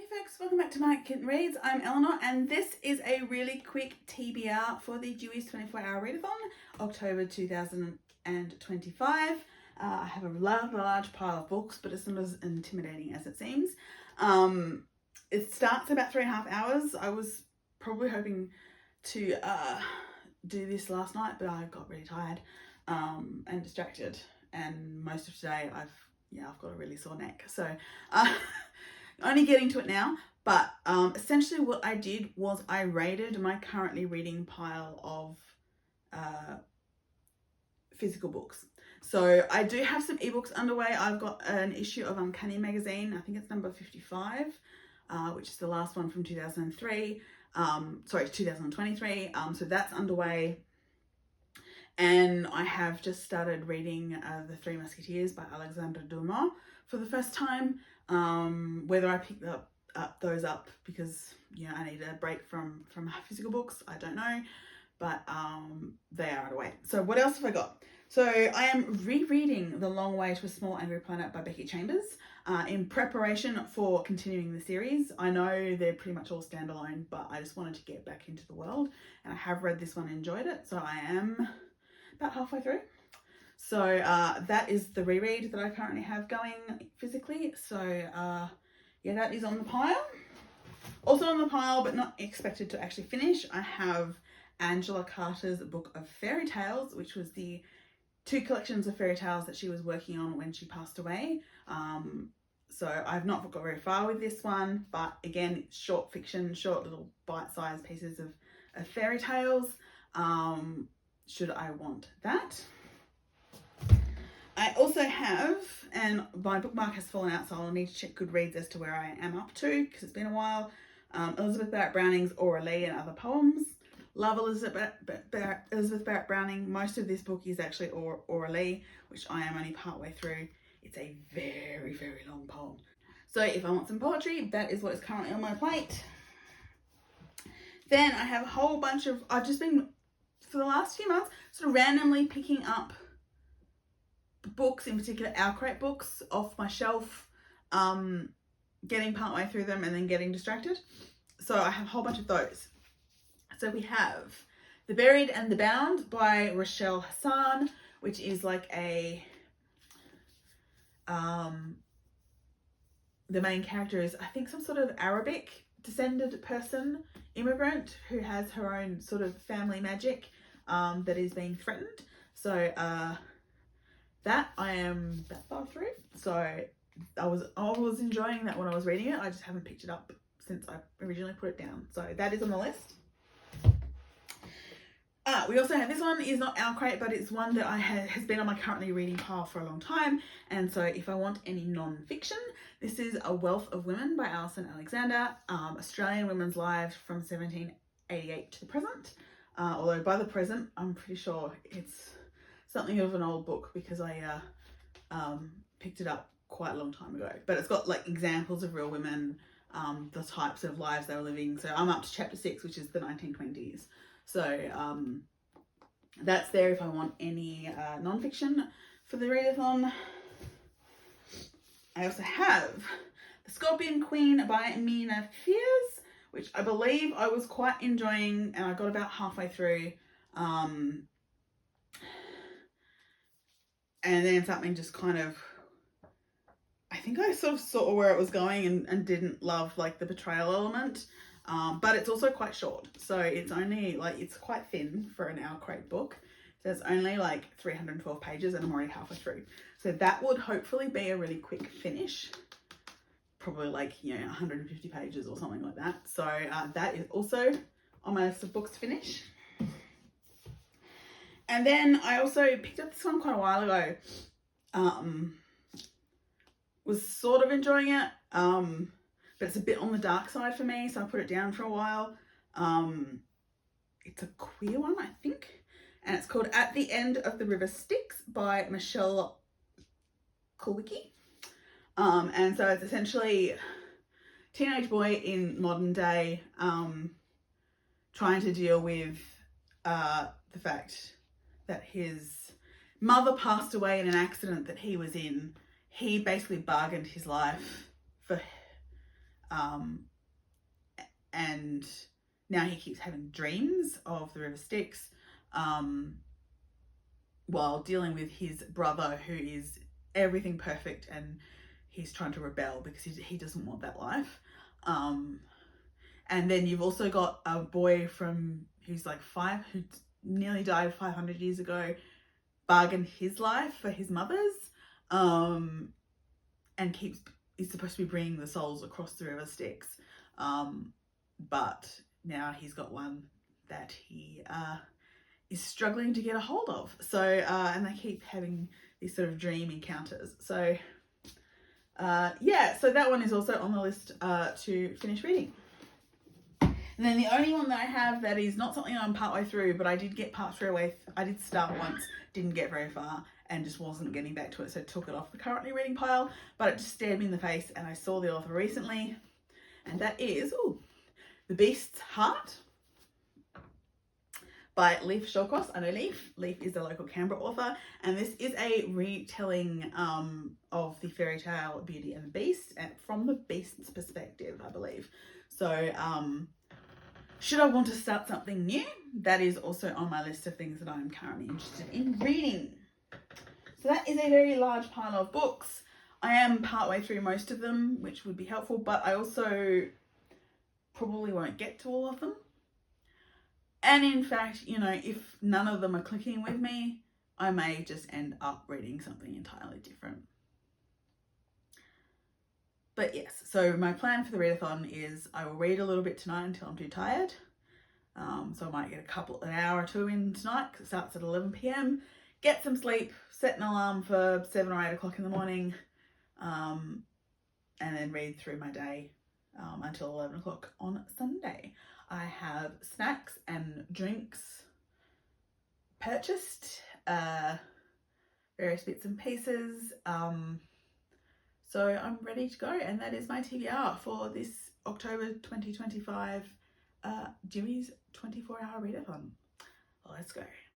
folks, welcome back to My Kitten Reads. I'm Eleanor and this is a really quick TBR for the Dewey's 24-hour readathon, October 2025. I have a large pile of books, but it's not as intimidating as it seems. It starts in about 3.5 hours. I was probably hoping to do this last night, but I got really tired and distracted, and most of today I've got a really sore neck, so only getting to it now. But essentially what I did was I raided my currently reading pile of physical books. So I do have some ebooks underway. I've got an issue of Uncanny magazine, I think it's number 55, which is the last one from 2023. 2023. So that's underway. And I have just started reading The Three Musketeers by Alexandre Dumas for the first time. Whether I pick those up because I need a break from physical books, I don't know, but they are underway. So what else have I got? So I am rereading The Long Way to a Small Angry Planet by Becky Chambers in preparation for continuing the series. I know they're pretty much all standalone, but I just wanted to get back into the world, and I have read this one and enjoyed it, so I am about halfway through. So that is the reread that I currently have going physically. So that is on the pile. Also on the pile, but not expected to actually finish, I have Angela Carter's book of fairy tales, which was the 2 collections of fairy tales that she was working on when she passed away. So I've not got very far with this one, but again, it's short fiction, short little bite-sized pieces of fairy tales, should I want that. I also have, and my bookmark has fallen out, so I'll need to check Goodreads as to where I am up to, because it's been a while. Elizabeth Barrett Browning's Aura Lee and Other Poems. Love Elizabeth Barrett Browning. Most of this book is actually Aura Lee, which I am only partway through. It's a very, very long poem. So if I want some poetry, that is what is currently on my plate. Then I have a whole bunch of, I've just been, for the last few months, sort of randomly picking up books, in particular Our Crate books, off my shelf, getting partway through them and then getting distracted. So I have a whole bunch of those. So we have The Buried and the Bound by Rochelle Hassan, which is like a, the main character is, I think, some sort of Arabic descended person, immigrant, who has her own sort of family magic that is being threatened. So that I am that far through. So I was enjoying that when I was reading it. I just haven't picked it up since I originally put it down. So that is on the list. We also have, this one is not Our Crate, but it's one that has been on my currently reading pile for a long time. And so if I want any non-fiction, this is A Wealth of Women by Alison Alexander, Australian women's lives from 1788 to the present. Although by the present, I'm pretty sure it's something of an old book, because I picked it up quite a long time ago. But it's got like examples of real women, the types of lives they were living. So I'm up to chapter 6, which is the 1920s. So that's there if I want any non-fiction for the readathon. I also have The Scorpion Queen by Mina Fears, which I believe I was quite enjoying, and I got about halfway through. And then something just kind of, I think I sort of saw where it was going and didn't love like the betrayal element. But it's also quite short. So it's only like, it's quite thin for an Our Crate book. So it's only like 312 pages and I'm already halfway through. So that would hopefully be a really quick finish. Probably like, 150 pages or something like that. So that is also on my list of books to finish. And then I also picked up this one quite a while ago. Was sort of enjoying it, but it's a bit on the dark side for me, so I put it down for a while. It's a queer one, I think, and it's called At the End of the River Styx by Michelle Kulwicki. And so it's essentially teenage boy in modern day trying to deal with the fact that his mother passed away in an accident that he was in. He basically bargained his life for And now he keeps having dreams of the River Styx, while dealing with his brother, who is everything perfect, and he's trying to rebel because he doesn't want that life. And then you've also got a boy who's like 5, who nearly died 500 years ago, bargained his life for his mother's, and is supposed to be bringing the souls across the River Styx. But now he's got one that he is struggling to get a hold of. So, and they keep having these sort of dream encounters. So, yeah, so that one is also on the list to finish reading. And then the only one that I have that is not something I'm partway through, but I did get part 3 away. I did start once, didn't get very far, and just wasn't getting back to it, so took it off the currently reading pile. But it just stared me in the face, and I saw the author recently, and that is The Beast's Heart by Leif Shawcross. I know Leif. Leif is a local Canberra author, and this is a retelling of the fairy tale Beauty and the Beast, and from the Beast's perspective, I believe. So, should I want to start something new, that is also on my list of things that I'm currently interested in reading. So that is a very large pile of books. I am partway through most of them, which would be helpful, but I also probably won't get to all of them. And in fact, you know, if none of them are clicking with me, I may just end up reading something entirely different. But yes, so my plan for the readathon is I will read a little bit tonight until I'm too tired. So I might get an hour or 2 in tonight, because it starts at 11 p.m. Get some sleep, set an alarm for 7 or 8 o'clock in the morning, and then read through my day until 11 o'clock on Sunday. I have snacks and drinks purchased, various bits and pieces. So I'm ready to go, and that is my TBR for this October 2025 Dewey's 24-hour readathon. Let's go.